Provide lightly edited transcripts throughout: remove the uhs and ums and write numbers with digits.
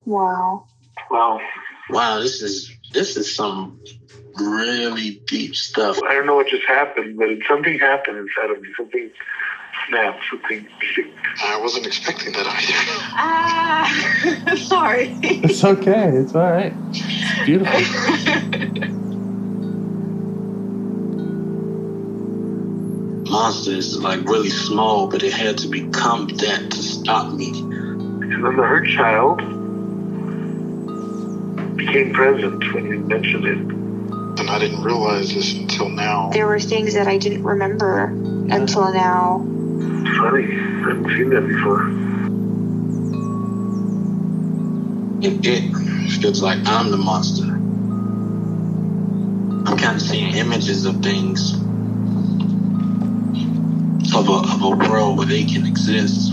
Wow. Wow, this is some really deep stuff. I don't know what just happened, but something happened inside of me. Something snapped, something. I wasn't expecting that either. Sorry. It's okay. It's all right. It's beautiful. Monster is like really small, but it had to become that to stop me. Because then the hurt child became present when you mentioned it. And I didn't realize this until now. There were things that I didn't remember until now. Funny, I haven't seen that before. It feels like I'm the monster. I'm kind of seeing images of things, of a world where they can exist.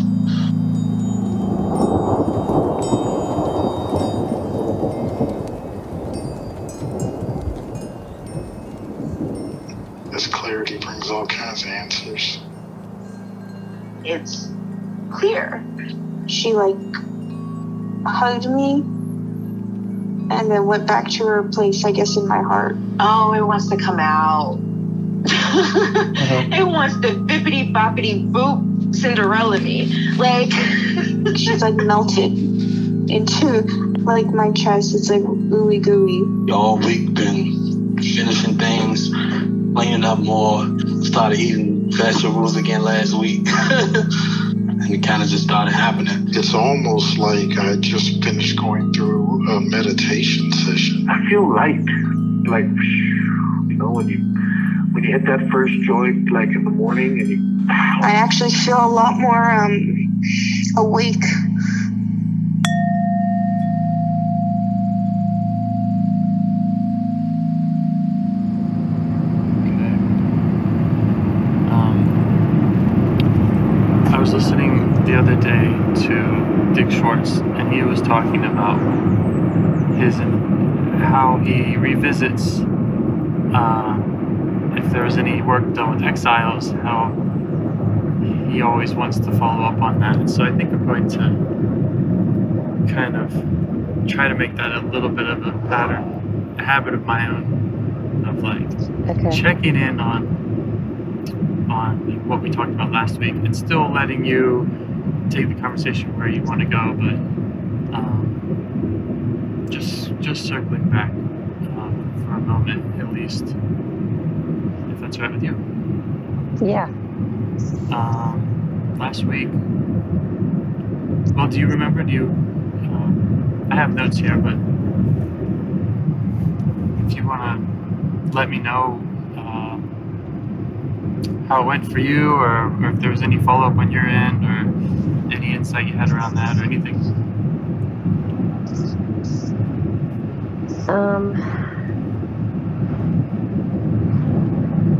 This clarity brings all kinds of answers. It's clear. She hugged me and then went back to her place, I guess, in my heart. Oh, it wants to come out. It wants to bippity boppity boop Cinderella me. She's melted into my chest. It's ooey gooey. All week been finishing things, cleaning up more, started eating vegetables again last week. And it kind of just started happening. It's almost like I just finished going through a meditation session. I feel light. When you hit that first joint, in the morning, and I actually feel a lot more awake. I was listening the other day to Dick Schwartz, and he was talking about how he revisits if there was any work done with exiles, how he always wants to follow up on that. And so I think I'm going to kind of try to make that a little bit of a pattern, a habit of my own, of checking in on what we talked about last week, and still letting you take the conversation where you want to go, but just circling back for a moment at least, if that's right with you. Yeah. Last week, well, do you remember? I have notes here, but if you want to let me know how it went for you, or if there was any follow-up on your end, or any insight you had around that, or anything.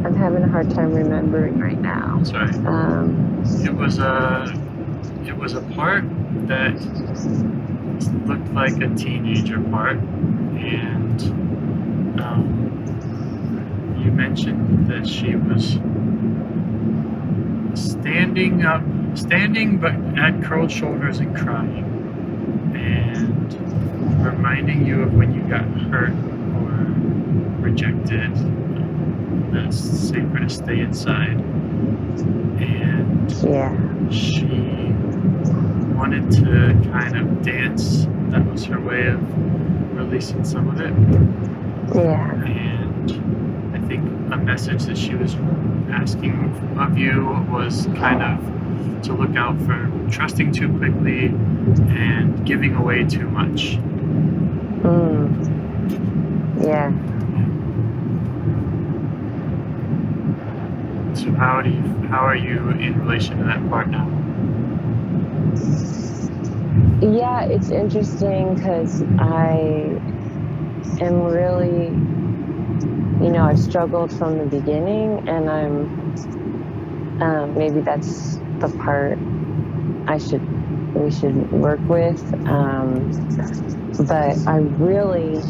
I'm having a hard time remembering right now. Sorry. It was a part that looked like a teenager part, and you mentioned that she was standing but had curled shoulders and crying, and reminding you of when you got hurt or rejected, that sacred to stay inside. And she wanted to kind of dance. That was her way of releasing some of it. Yeah. And I think a message that she was asking of you was kind of to look out for trusting too quickly and giving away too much. Yeah. So how are you in relation to that part now? Yeah, it's interesting because I am really, I've struggled from the beginning, and maybe that's the part we should work with. But I really,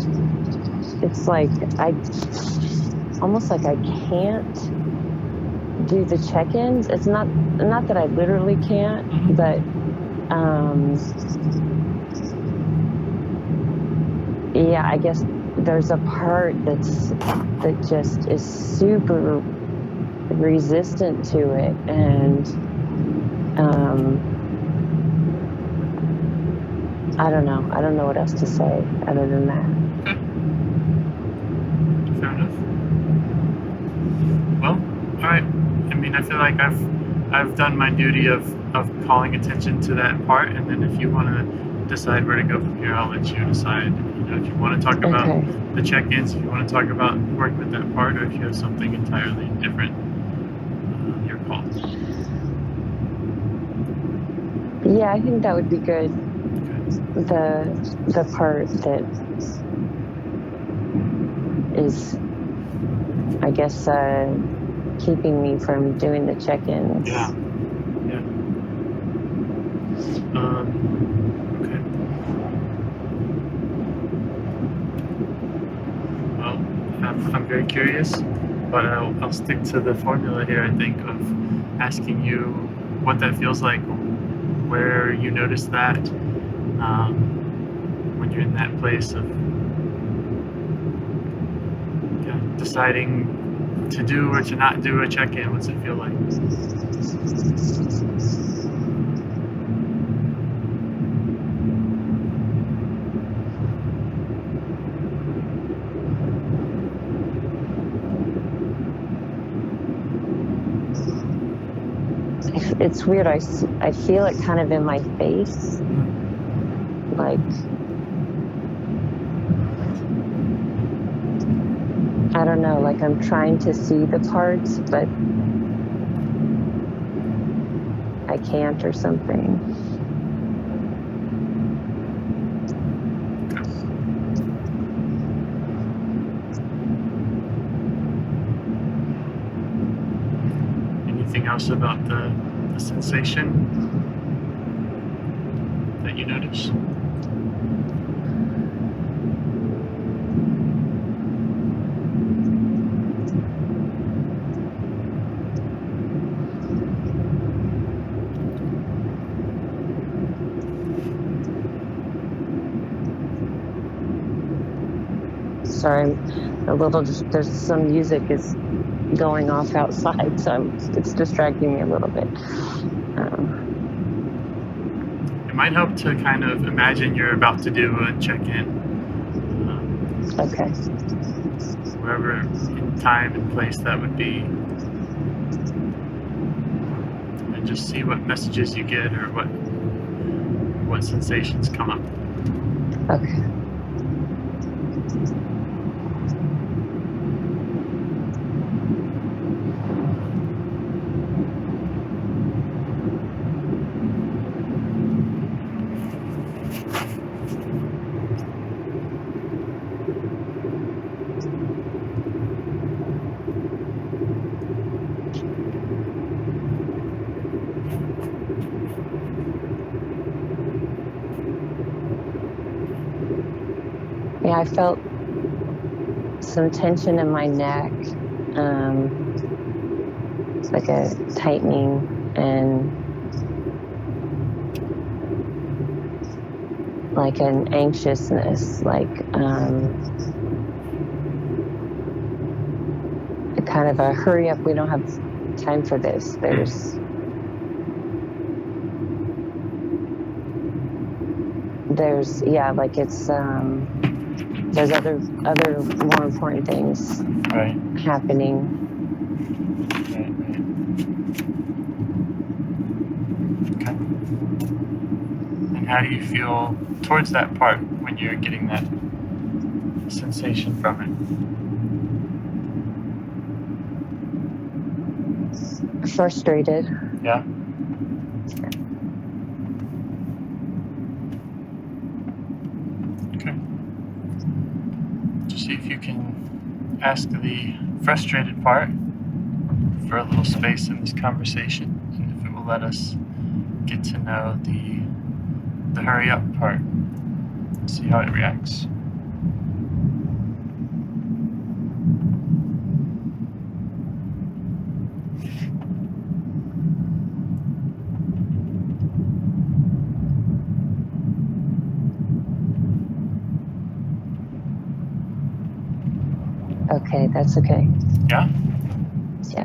it's almost like I can't do the check-ins. It's not that I literally can't, but yeah, I guess there's a part that just is super resistant to it, and I don't know what else to say other than that. Okay. Fair enough. Well, all right. I mean, I feel like I've done my duty of calling attention to that part, and then if you want to decide where to go from here, I'll let you decide. If you want to talk about the check-ins, if you want to talk about working with that part, or if you have something entirely different, your call. Yeah, I think that would be good. Okay. The part that is, I guess, keeping me from doing the check-ins. Yeah. Okay. Well, I'm very curious, but I'll stick to the formula here, I think, of asking you what that feels like, where you notice that, when you're in that place of deciding to do or to not do a check-in. What's it feel like? It's weird. I feel it kind of in my face, like I don't know, like I'm trying to see the parts, but I can't or something. Anything else about the sensation that you notice? Sorry, there's some music is going off outside, so it's distracting me a little bit. It might help to kind of imagine you're about to do a check-in. Okay. Wherever in time and place that would be. And just see what messages you get or what sensations come up. Okay. Yeah, I felt some tension in my neck, it's like a tightening and like an anxiousness, like kind of a hurry up, we don't have time for this. There's yeah, like it's there's other more important things happening. Right. Okay. And how do you feel towards that part when you're getting that sensation from it? Frustrated. Yeah. Okay. See if you can ask the frustrated part for a little space in this conversation, and if it will let us get to know the hurry up part, see how it reacts. Okay, that's okay. Yeah? Yeah.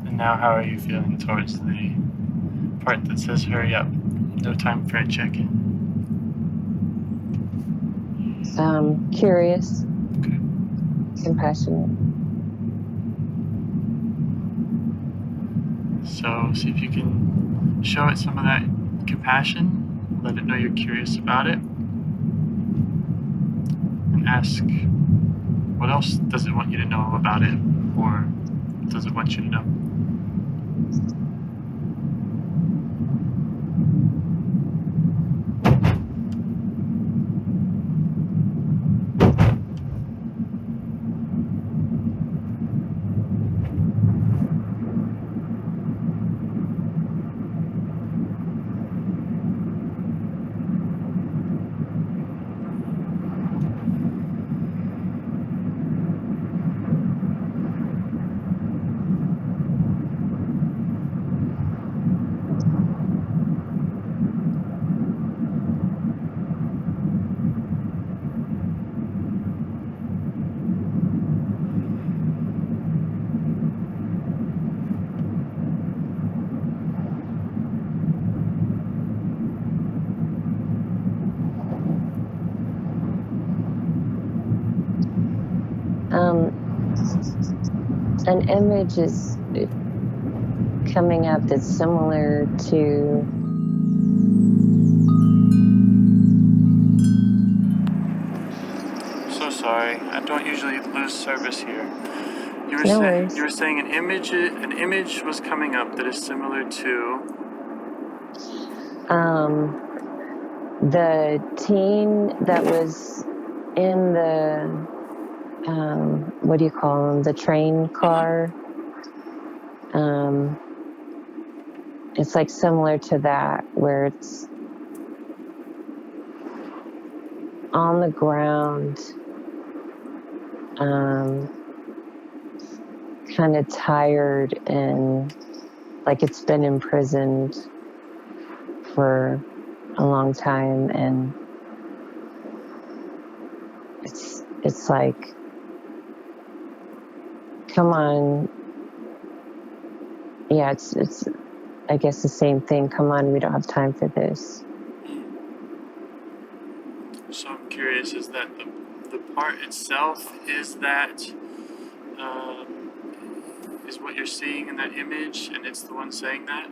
And now how are you feeling towards the part that says hurry up? No time for a check-in. Curious. Okay. Compassionate. So see if you can show it some of that compassion, let it know you're curious about it, and ask, what else does it want you to know about it, or does it want you to know? An image is coming up that's similar to So sorry, I don't usually lose service here. You were No worries. You were saying an image was coming up that is similar to the teen that was in the what do you call them? The train car. It's like similar to that, where it's on the ground, kind of tired and like it's been imprisoned for a long time, and it's like, come on. Yeah, it's I guess the same thing. Come on, we don't have time for this. So I'm curious, is that the part itself, is that is what you're seeing in that image, and it's the one saying that?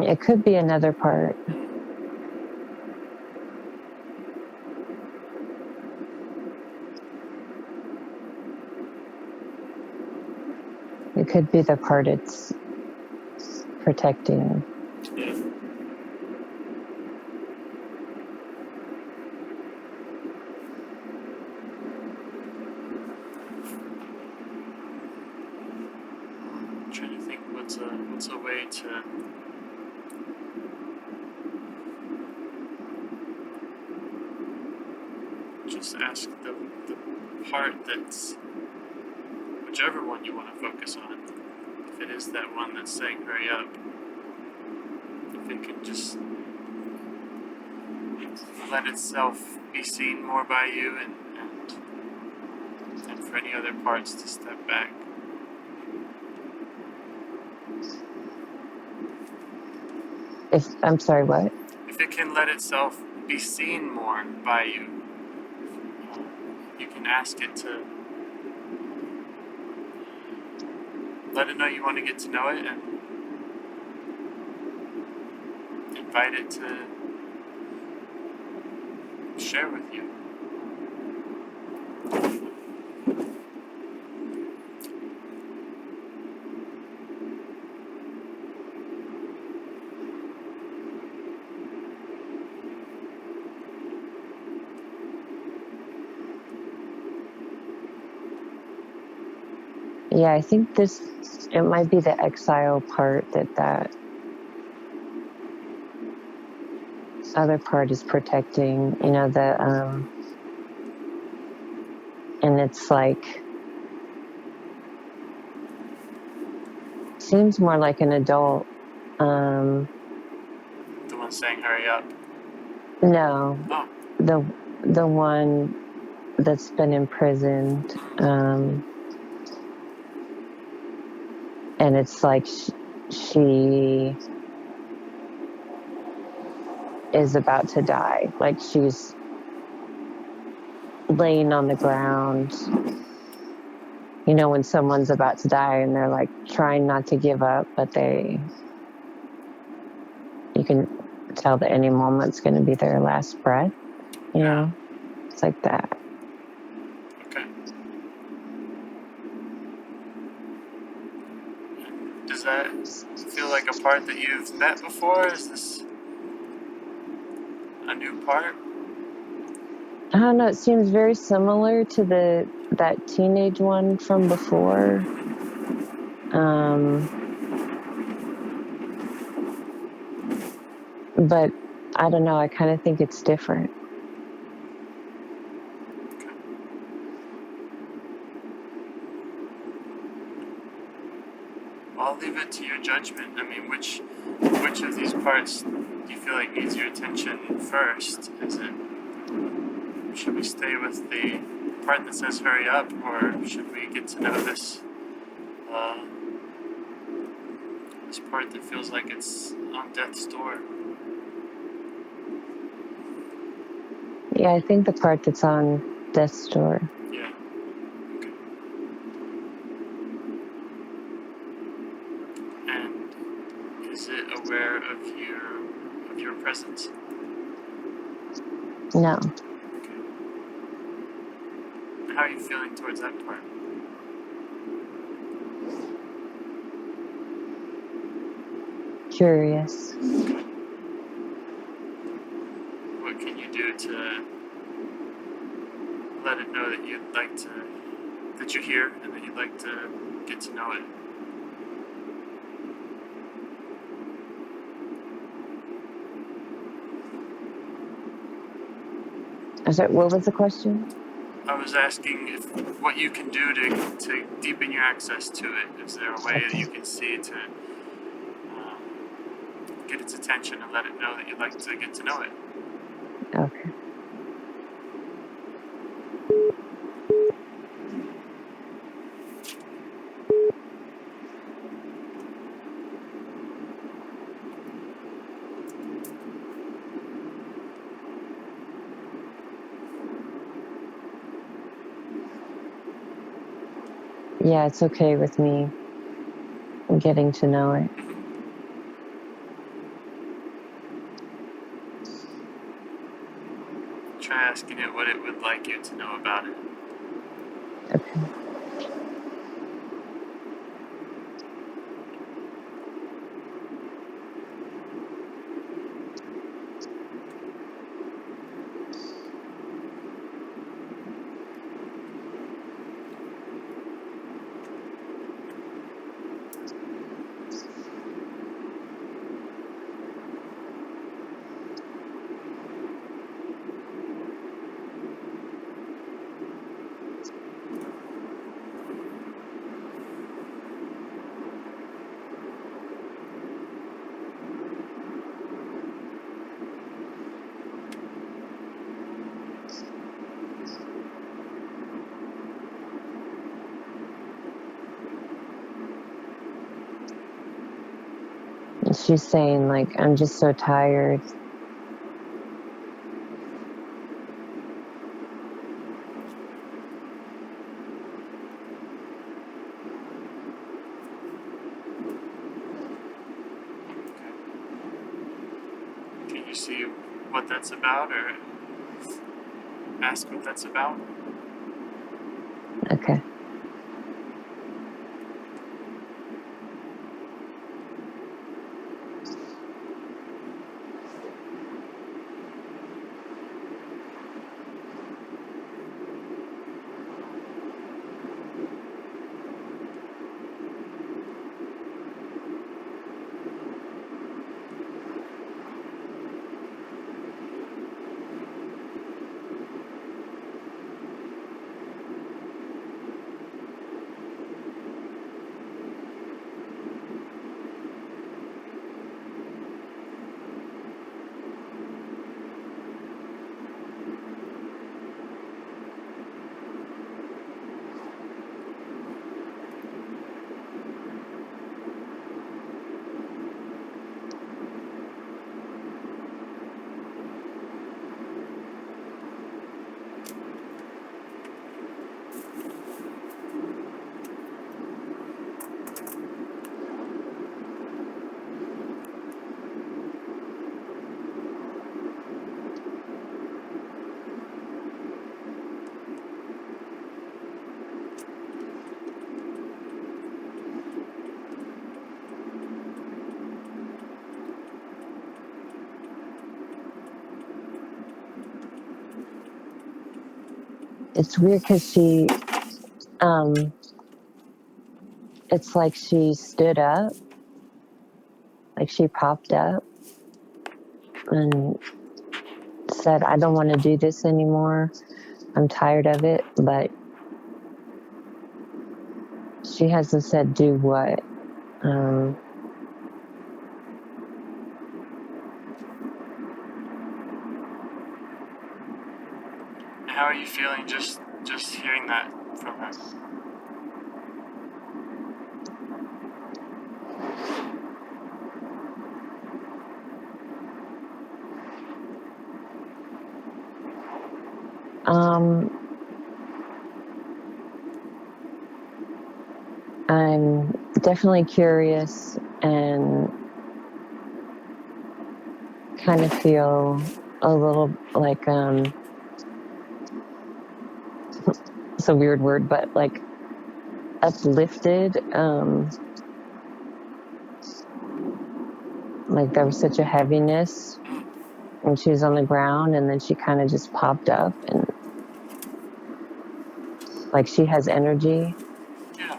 It could be another part. It could be the part it's protecting. Yeah. I'm trying to think what's a way to just ask the part that's whichever one you want to focus on. If it is that one that's saying hurry up, if it can just let itself be seen more by you, and for any other parts to step back. I'm sorry, what? If it can let itself be seen more by you, you can ask it to let it know you want to get to know it, and invite it to share with you. Yeah, I think it might be the exile part that other part is protecting. You know, And it's like, seems more like an adult. The one saying hurry up? No. Oh. The one that's been imprisoned. And it's like she is about to die. Like she's laying on the ground. You know, when someone's about to die and they're like trying not to give up, but you can tell that any moment's going to be their last breath. You know, it's like that. Okay. Does that feel like a part that you've met before? Is this a new part? I don't know. It seems very similar to that teenage one from before. But I don't know. I kind of think it's different. Okay. I'll leave it to your judgment. I mean, which of these parts do you feel like needs your attention first? Should we stay with the part that says hurry up, or should we get to know this this part that feels like it's on death's door? Yeah, I think the part that's on death's door. Yeah. Okay. And is it aware of your presence? No. Okay. How are you feeling towards that part? Curious. Okay. What can you do to let it know that that you're here and that you'd like to get to know it? What was the question? I was asking what you can do to deepen your access to it. Is there a way that you can see to get its attention and let it know that you'd like to get to know it? Okay. Yeah, it's okay with me getting to know it. Try asking it what it would like you to know about it. Okay. And she's saying, like, I'm just so tired. Can you see what that's about, or ask what that's about? Okay. It's weird because it's like she stood up, like she popped up and said, I don't want to do this anymore. I'm tired of it. But she hasn't said do what. How are you feeling just hearing that from her? I'm definitely curious and kind of feel a little like it's a weird word, but like uplifted. Like there was such a heaviness when she was on the ground, and then she kind of just popped up, and like she has energy. Yeah.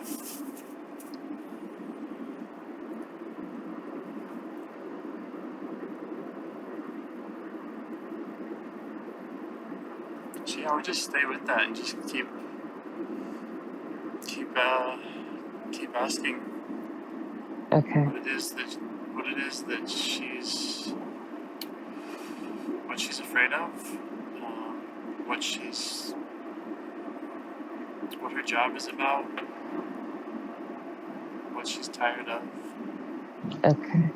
See, I would just stay with that and just keep asking. Okay. What it is that she's afraid of, what her job is about, what she's tired of. Okay.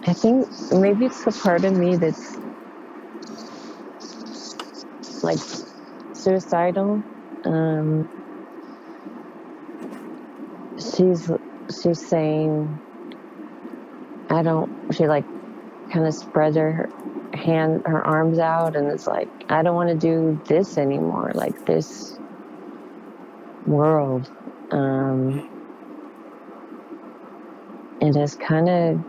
I think maybe it's the part of me that's like suicidal. She's saying she like kind of spreads her arms out, and it's like, I don't want to do this anymore, like this world. And is kind of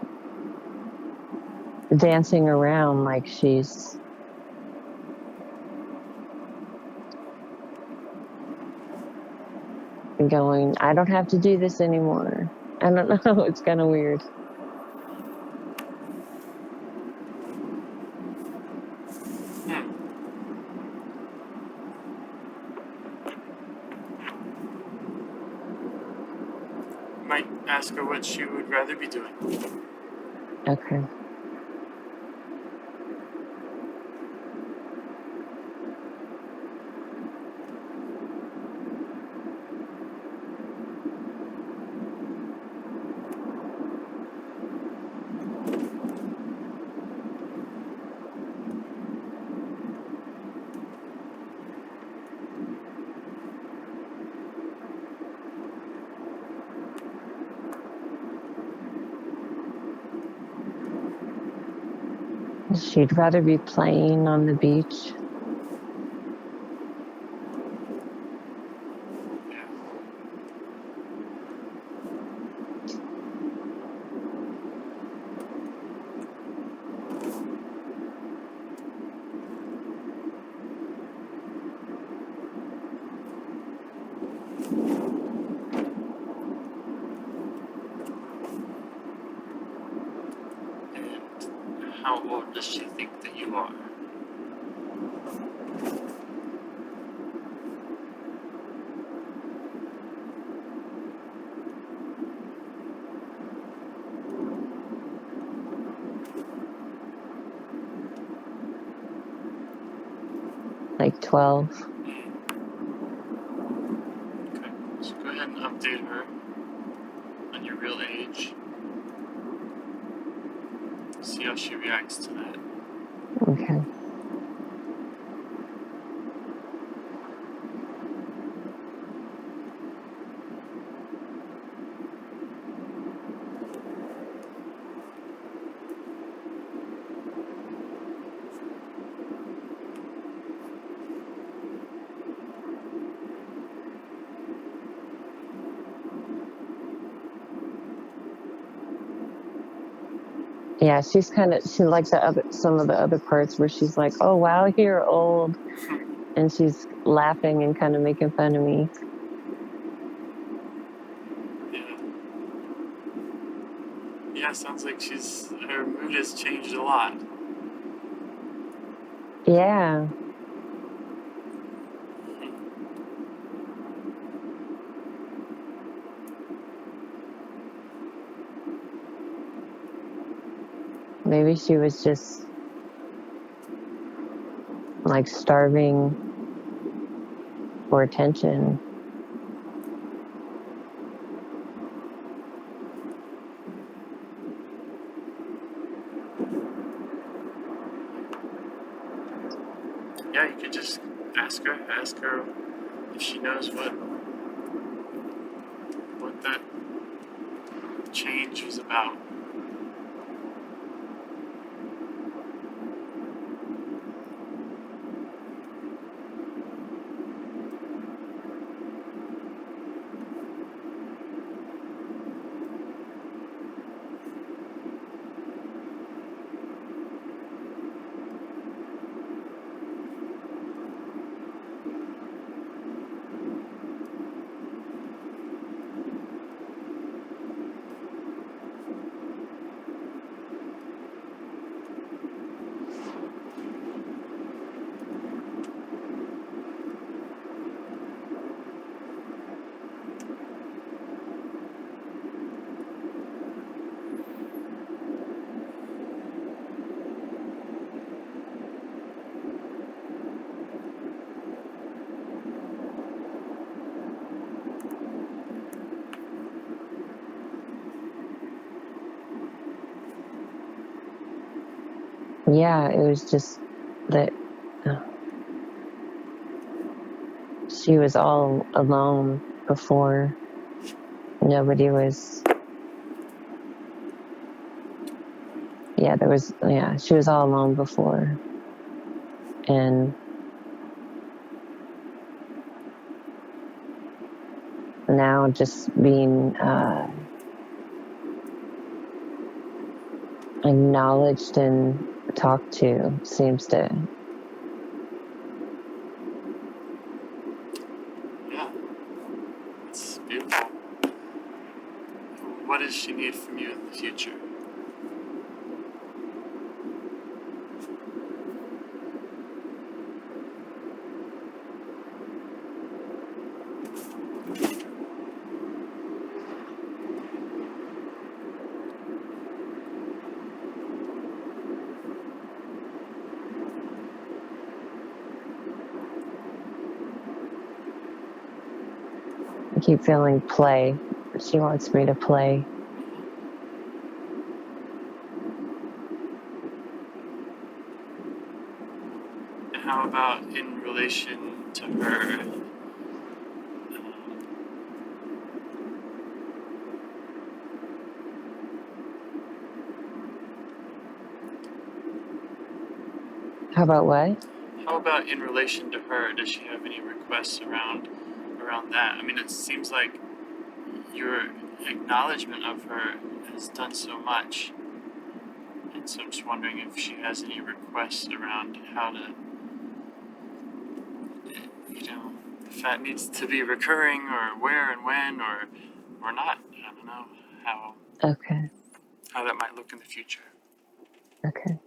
dancing around like she's going, I don't have to do this anymore. I don't know. It's kind of weird. Might ask her what she would rather be doing. Okay. She'd rather be playing on the beach. And how old does she think that you are? like 12. Okay, so go ahead and update her on your real age. See how she reacts to that. Okay. Yeah, she likes some of the other parts where she's like, "Oh wow, you're old," and she's laughing and kind of making fun of me. Yeah, sounds like her mood has changed a lot. Yeah. Maybe she was just like starving for attention. Yeah, you could just ask her if she knows what that change was about. Yeah, it was just that she was all alone before. Nobody was. Yeah, she was all alone before. And now just being acknowledged and talked to seems to. Yeah, it's beautiful. What does she need from you in the future? I keep feeling play. She wants me to play. And how about in relation to her? How about what? How about in relation to her? Does she have any requests around that? I mean, it seems like your acknowledgement of her has done so much. And so I'm just wondering if she has any requests around how to, if that needs to be recurring or where and when or not. I don't know how that might look in the future. Okay.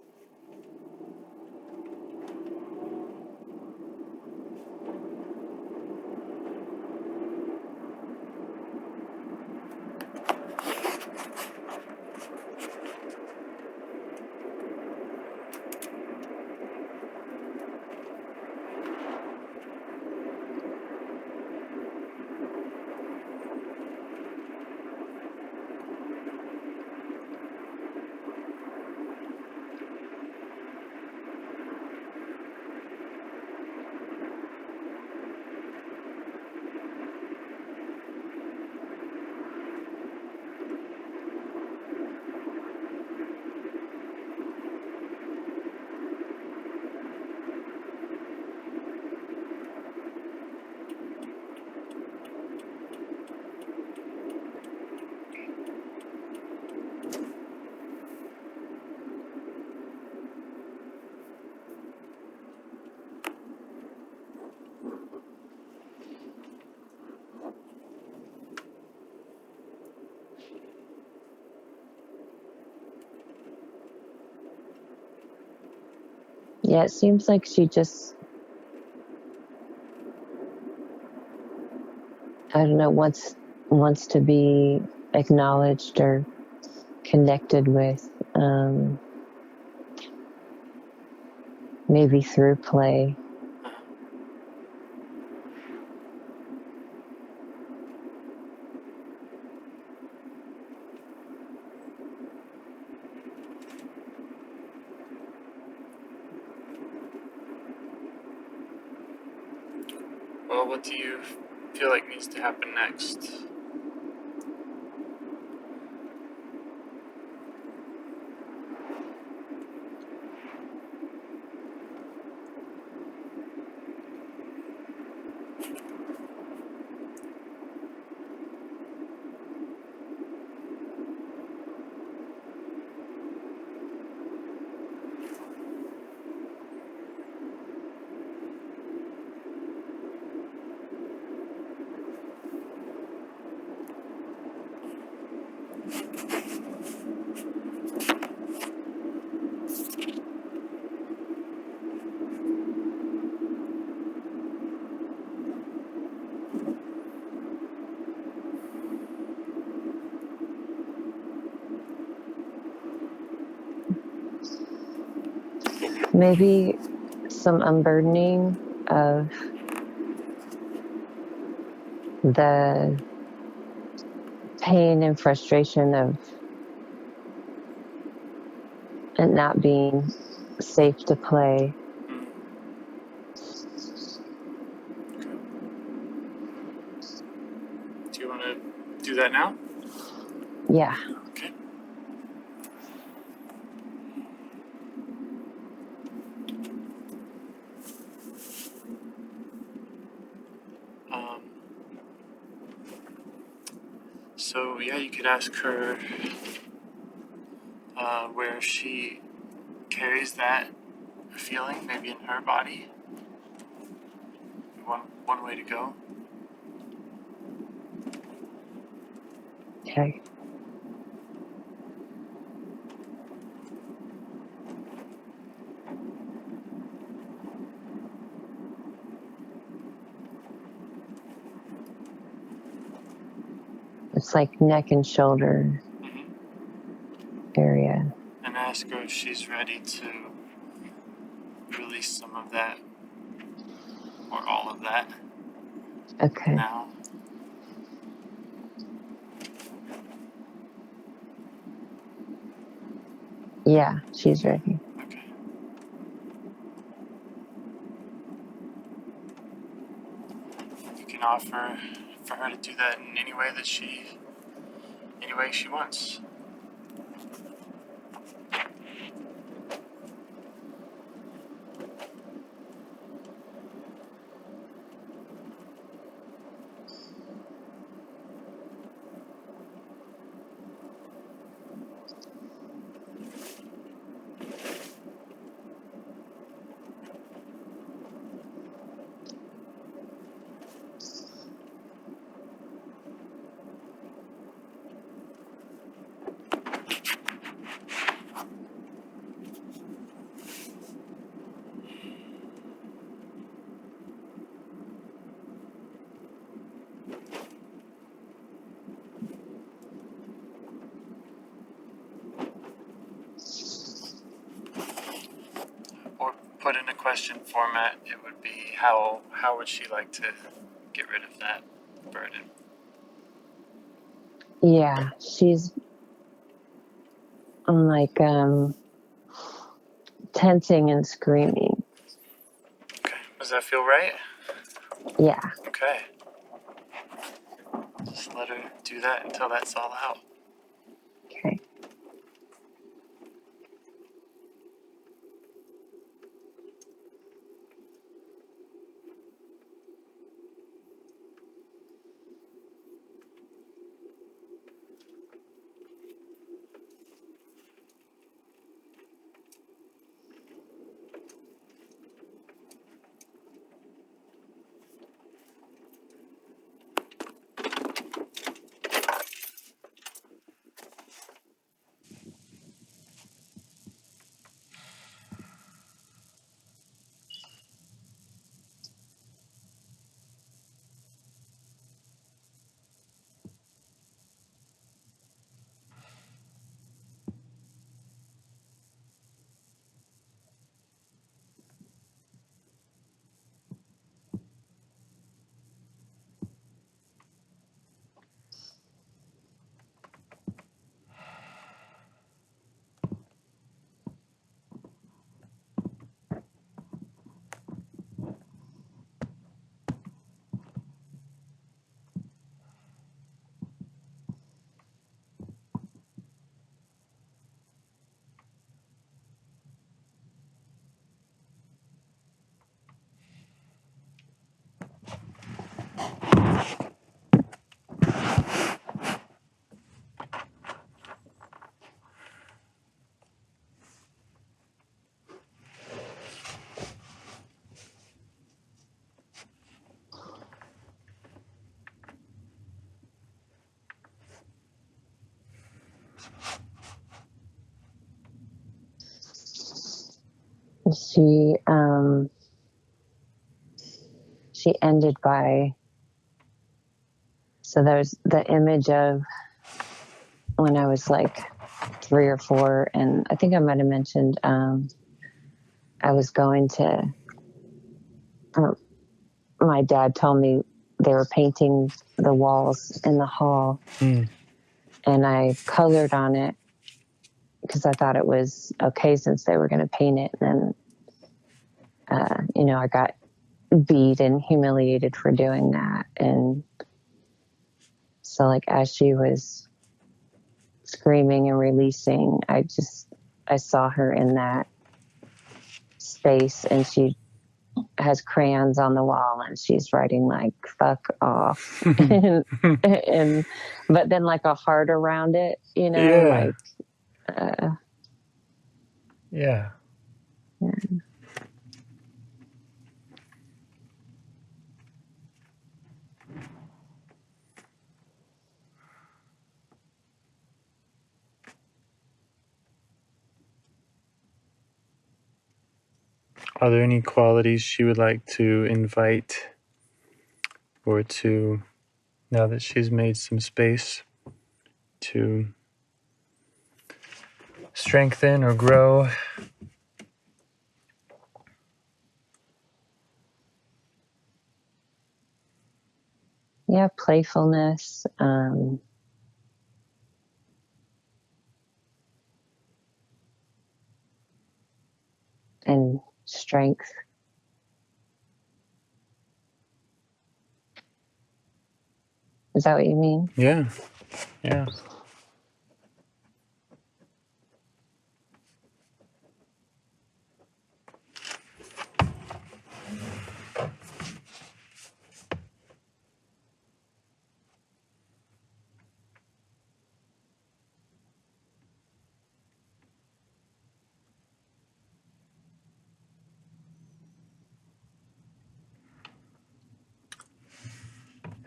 Yeah, it seems like she just, I don't know, wants to be acknowledged or connected with, maybe through play. Well, what do you feel like needs to happen next? Maybe some unburdening of the pain and frustration of it not being safe to play. Do you want to do that now? Yeah. Okay. So yeah, you could ask her where she carries that feeling, maybe in her body. One way to go. Okay. It's like neck and shoulder area. And ask her if she's ready to release some of that or all of that. Okay. Now. Yeah, she's ready. Okay. You can offer for her to do that in any way she wants. Or put in a question format, it would be how would she like to get rid of that burden? Yeah, she's like tensing and screaming. Okay. Does that feel right? Yeah. Okay. Just let her do that until that's all out. Okay. she ended by, so there's the image of when I was like 3 or 4, and I think I might have mentioned I was going to, my dad told me they were painting the walls in the hall, and I colored on it because I thought it was okay since they were going to paint it. And then, I got beat and humiliated for doing that. And so, like, as she was screaming and releasing, I saw her in that space, and she has crayons on the wall and she's writing like "fuck off," and but then like a heart around it, Yeah. like Yeah. Are there any qualities she would like to invite, or to, now that she's made some space, to strengthen or grow? yeah, playfulness, and strength. Is that what you mean? Yeah.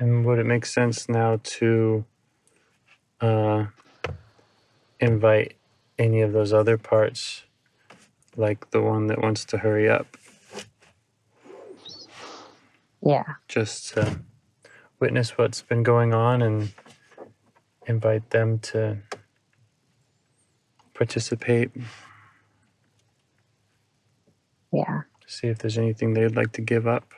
And would it make sense now to invite any of those other parts, like the one that wants to hurry up? Yeah. Just to witness what's been going on and invite them to participate. Yeah. See if there's anything they'd like to give up.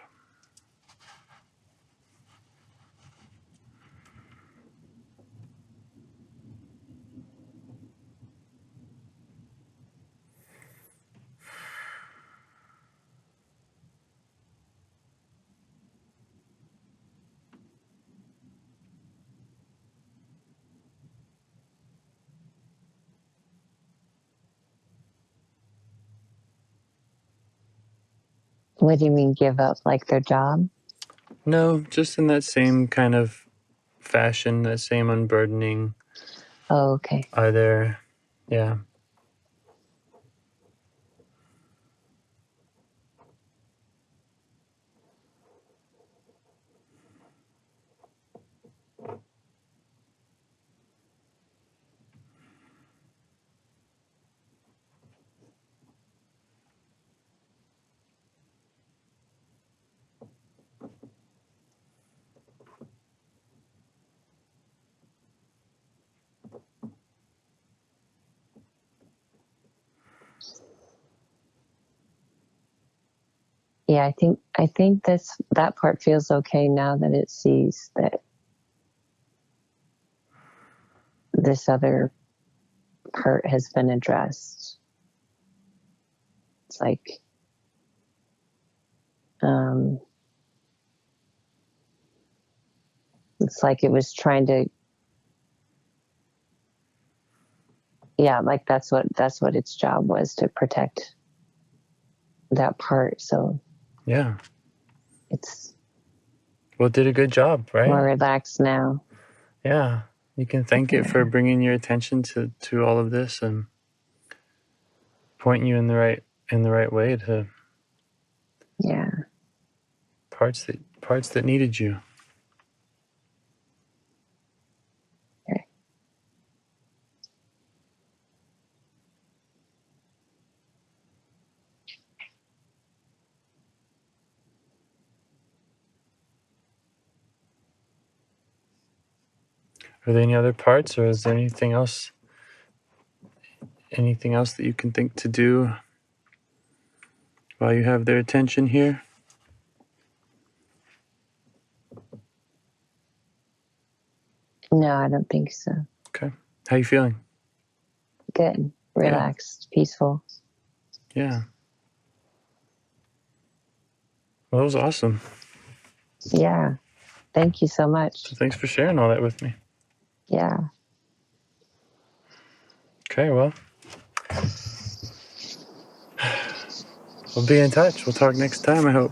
What do you mean give up, like their job? No, just in that same kind of fashion, that same unburdening. Oh, okay. Are there, yeah. Yeah, I think that part feels okay now that it sees that this other part has been addressed. It's like, it's like it was trying to, yeah, like that's what its job was, to protect that part. So Yeah. it's, well, it did a good job, right? More relaxed now. Yeah. You can thank it for bringing your attention to all of this and pointing you in the right way to parts that needed you. Okay. Are there any other parts, or is there anything else that you can think to do while you have their attention here? No, I don't think so. Okay. How you feeling? Good. Relaxed. Yeah. Peaceful. Yeah. Well, that was awesome. Yeah. Thank you so much. So thanks for sharing all that with me. Yeah. Okay, well, we'll be in touch. We'll talk next time, I hope.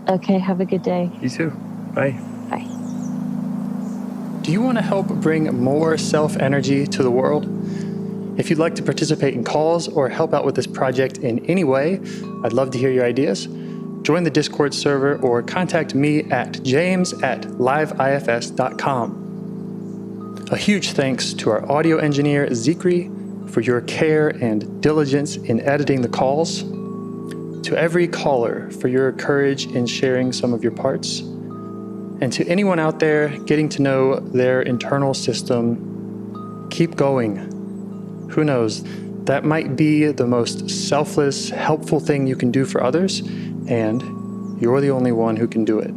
Okay, have a good day. You too. Bye. Bye. Do you want to help bring more self-energy to the world? If you'd like to participate in calls or help out with this project in any way, I'd love to hear your ideas. Join the Discord server or contact me at james@liveifs.com. A huge thanks to our audio engineer, Zikri, for your care and diligence in editing the calls. To every caller for your courage in sharing some of your parts. And to anyone out there getting to know their internal system, keep going. Who knows, that might be the most selfless, helpful thing you can do for others, and you're the only one who can do it.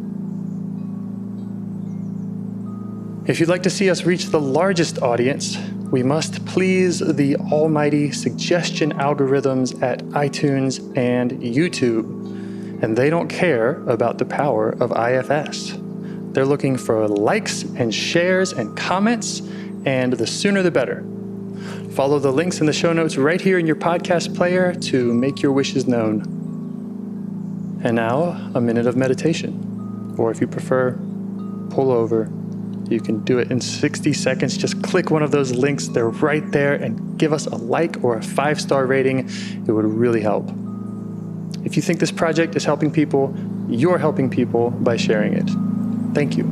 If you'd like to see us reach the largest audience, we must please the almighty suggestion algorithms at iTunes and YouTube, and they don't care about the power of IFS. They're looking for likes and shares and comments, and the sooner the better. Follow the links in the show notes right here in your podcast player to make your wishes known. And now, a minute of meditation, or if you prefer, pull over. You can do it in 60 seconds. Just click one of those links. They're right there, and give us a like or a 5-star rating. It would really help. If you think this project is helping people, you're helping people by sharing it. Thank you.